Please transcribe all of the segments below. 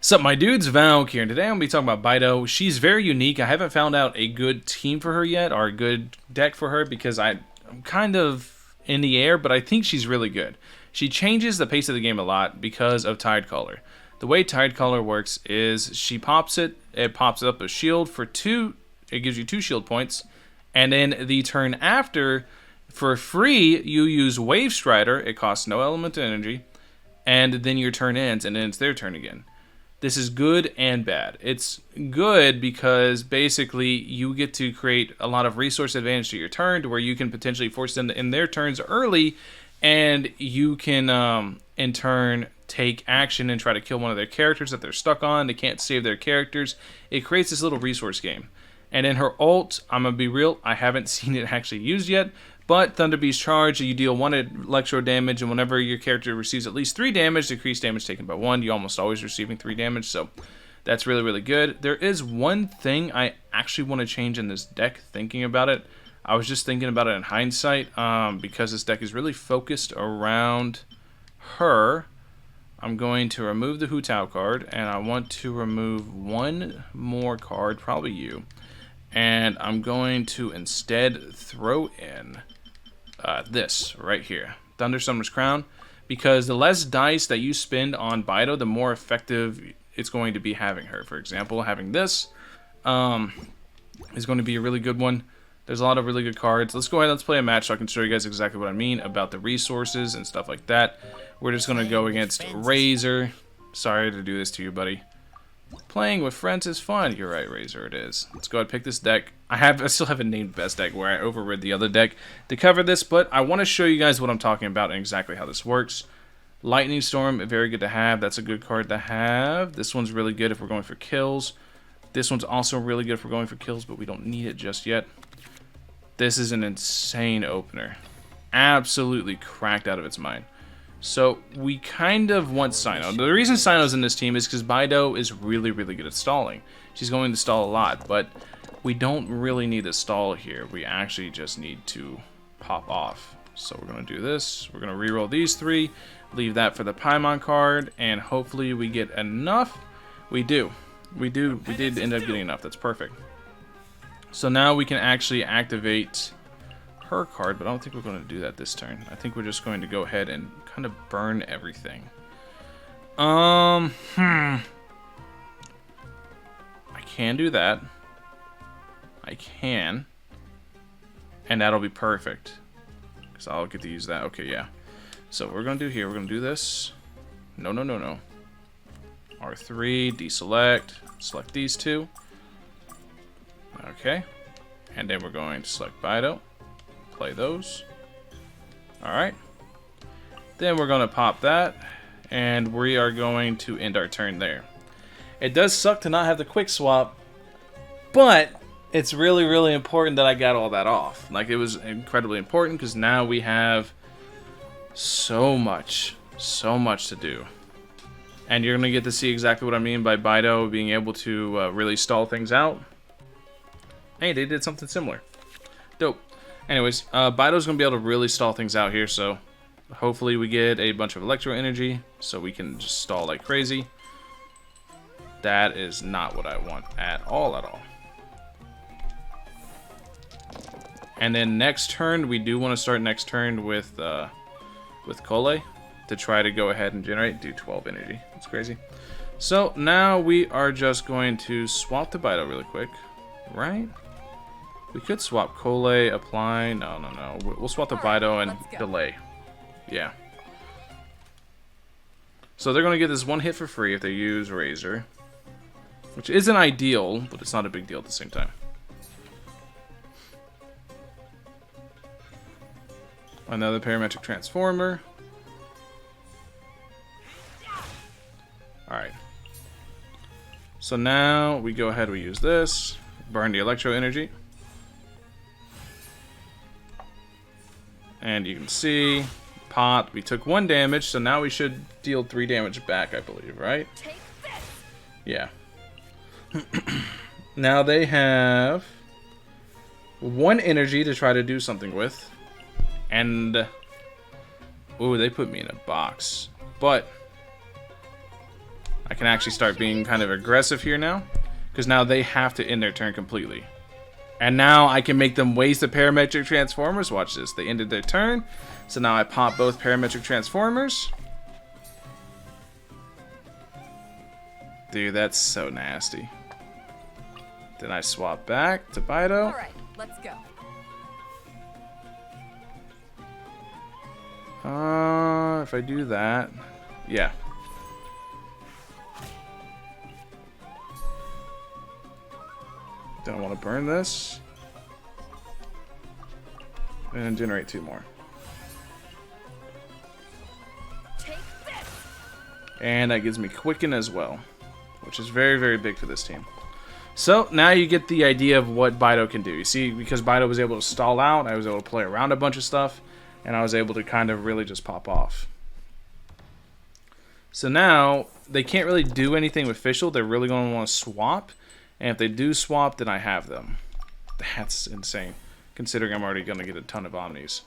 Sup, my dudes, Valkyrja, and today I'm going to be talking about Baido. She's very unique. I haven't found out a good team for her yet, or a good deck for her, because I'm kind of in the air, but I think she's really good. She changes the pace of the game a lot because of Tidecaller. The way Tidecaller works is she pops it pops up a shield for 2, it gives you 2 shield points, and then the turn after, for free, you use Wave Strider, it costs no element energy, and then your turn ends, and then it's their turn again. This is good and bad. It's good because basically you get to create a lot of resource advantage to your turn to where you can potentially force them to end their turns early, and you can in turn take action and try to kill one of their characters that they're stuck on. They can't save their characters. It creates this little resource game. And in her ult, I'm going to be real, I haven't seen it actually used yet, but Thunder Beast Charge, you deal 1 electro damage, and whenever your character receives at least 3 damage, decrease damage taken by 1. You're almost always receiving 3 damage, so that's really, really good. There is one thing I actually want to change in this deck, thinking about it. I was just thinking about it in hindsight, because this deck is really focused around her. I'm going to remove the Hu Tao card, and I want to remove one more card, probably you. And I'm going to instead throw in this right here, Thunder Summoner's Crown, because the less dice that you spend on Baido, the more effective it's going to be having her. For example, having this is going to be a really good one. There's a lot of really good cards. Let's go ahead, let's play a match so I can show you guys exactly what I mean about the resources and stuff like that. We're just going to go against Razor. Sorry to do this to you, buddy. Playing with friends is fun. You're right, Razor, it is. Let's go ahead and pick this deck. I still haven't named best deck where I overrid the other deck to cover this, but I want to show you guys what I'm talking about and exactly how this works. Lightning Storm, very good to have. That's a good card to have. This one's really good if we're going for kills. This one's also really good if we're going for kills, but we don't need it just yet. This is an insane opener. Absolutely cracked out of its mind. So we kind of want Sino. The reason Sino's in this team is because Baido is really, really good at stalling. She's going to stall a lot, but we don't really need to stall here. We actually just need to pop off. So we're going to do this. We're going to reroll these 3, leave that for the Paimon card, and hopefully we get enough. We do. We did end up getting enough. That's perfect. So now we can actually activate her card, but I don't think we're going to do that this turn. I think we're just going to go ahead and kind of burn everything. I can do that. I can. And that'll be perfect. Because I'll get to use that. Okay, yeah. So what we're going to do here, we're going to do this. No. R3, deselect, select these 2. Okay. And then we're going to select Baido. Play those. Alright. Then we're going to pop that. And we are going to end our turn there. It does suck to not have the quick swap. But it's really, really important that I got all that off. Like, it was incredibly important because now we have so much to do. And you're going to get to see exactly what I mean by Baido being able to really stall things out. Hey, they did something similar. Dope. Anyways, Baido's going to be able to really stall things out here, so hopefully we get a bunch of electro energy so we can just stall like crazy. That is not what I want at all. And then next turn, we do want to start next turn with Kole to try to go ahead and do 12 energy. That's crazy. So now we are just going to swap the Baido really quick, right? We could swap Kole, apply. No. We'll swap the Baido and delay. Yeah. So they're going to get this 1 hit for free if they use Razor. Which isn't ideal, but it's not a big deal at the same time. Another parametric transformer. Alright. So now we go ahead, we use this. Burn the electro energy. And you can see, pot, we took 1 damage, so now we should deal 3 damage back, I believe, right? Yeah. Now they have 1 energy to try to do something with. And, ooh, they put me in a box. But I can actually start being kind of aggressive here now. Because now they have to end their turn completely. And now I can make them waste the parametric transformers. Watch this. They ended their turn. So now I pop both parametric transformers. Dude, that's so nasty. Then I swap back to Baido. Alright, let's go. If I do that, yeah. Don't want to burn this. And generate 2 more. Take this. And that gives me Quicken as well, which is very, very big for this team. So now you get the idea of what Baido can do. You see, because Baido was able to stall out, I was able to play around a bunch of stuff, and I was able to kind of really just pop off. So now they can't really do anything with Fischl. They're really going to want to swap. And if they do swap, then I have them. That's insane, considering I'm already going to get a ton of Omnis.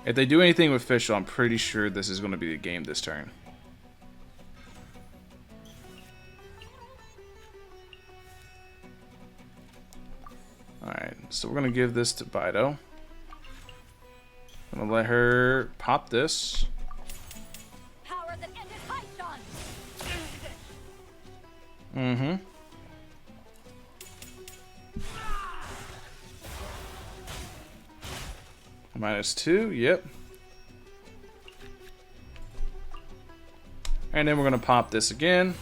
If they do anything with Fischl, I'm pretty sure this is going to be the game this turn. Alright, so we're going to give this to Baido. I'm going to let her pop this. Power that ended Python. Mm-hmm. -2, yep. And then we're gonna pop this again.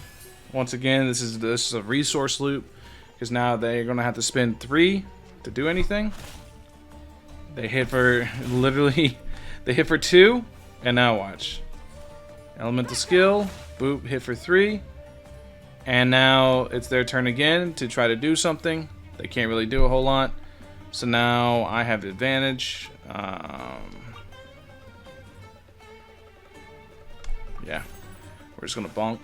Once again, this is a resource loop, because now they're gonna have to spend 3 to do anything. They hit for literally, they hit for 2, and now watch. Elemental skill, boop, hit for 3, and now it's their turn again to try to do something. They can't really do a whole lot, so now I have the advantage. Yeah, we're just gonna bonk.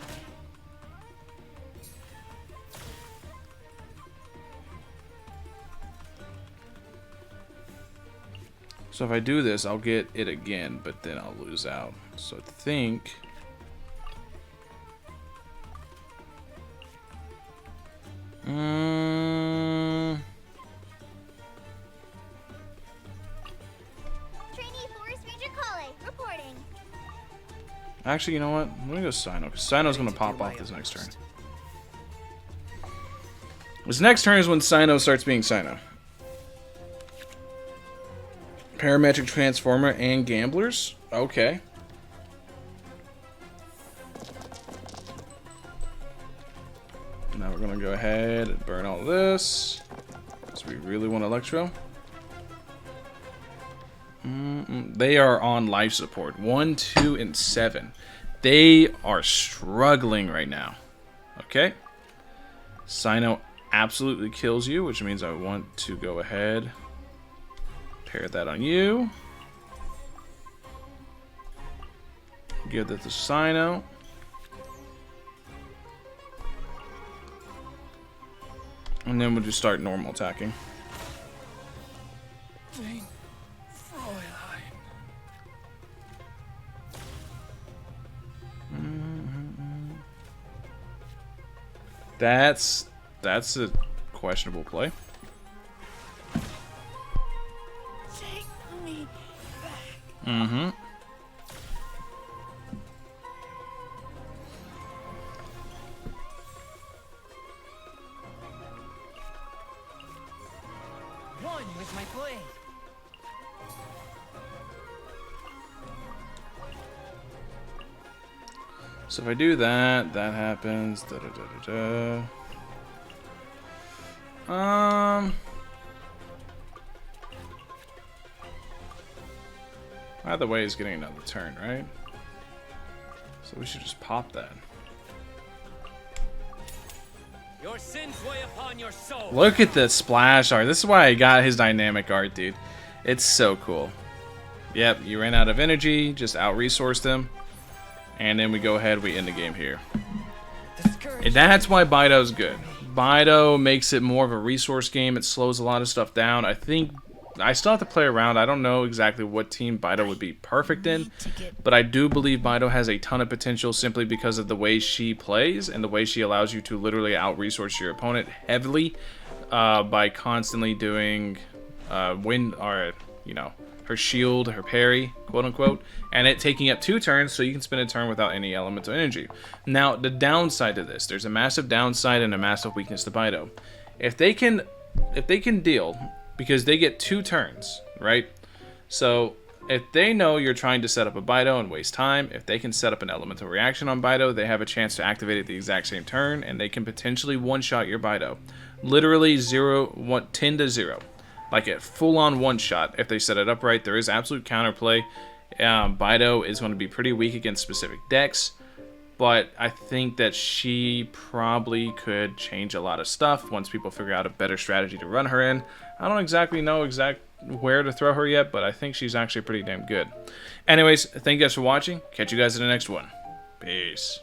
So if I do this, I'll get it again, but then I'll lose out. So I think actually, you know what? I'm gonna go Sino, because Sino's gonna pop off this next turn. This next turn is when Sino starts being Sino. Parametric Transformer and Gamblers? Okay. Now we're gonna go ahead and burn all this, because we really want Electro. They are on life support. 1, 2, and 7. They are struggling right now. Okay. Sino absolutely kills you, which means I want to go ahead, pair that on you. Give that to Sino. And then we'll just start normal attacking. That's a questionable play. Take me back. Mm-hmm. One with my blade. So if I do that, that happens. Da, da, da, da, da. Either way is getting another turn, right? So we should just pop that. Your sins weigh upon your soul. Look at the splash art. This is why I got his dynamic art, dude. It's so cool. Yep, you ran out of energy, just out-resourced him. And then we go ahead, we end the game here. And that's why Baido's good. Baido makes it more of a resource game. It slows a lot of stuff down. I think I still have to play around. I don't know exactly what team Baido would be perfect in, but I do believe Baido has a ton of potential simply because of the way she plays and the way she allows you to literally out-resource your opponent heavily by constantly doing her shield, her parry, quote unquote, and it taking up 2 turns, so you can spend a turn without any elemental energy. Now, the downside to this, there's a massive downside and a massive weakness to Baido. If they can deal, because they get 2 turns, right? So if they know you're trying to set up a Baido and waste time, if they can set up an elemental reaction on Baido, they have a chance to activate it the exact same turn, and they can potentially one-shot your Baido. Literally 10 to 0. Like a full-on one-shot if they set it up right. There is absolute counterplay. Baido is going to be pretty weak against specific decks, but I think that she probably could change a lot of stuff once people figure out a better strategy to run her in. I don't exactly know where to throw her yet, but I think she's actually pretty damn good. Anyways, thank you guys for watching. Catch you guys in the next one. Peace.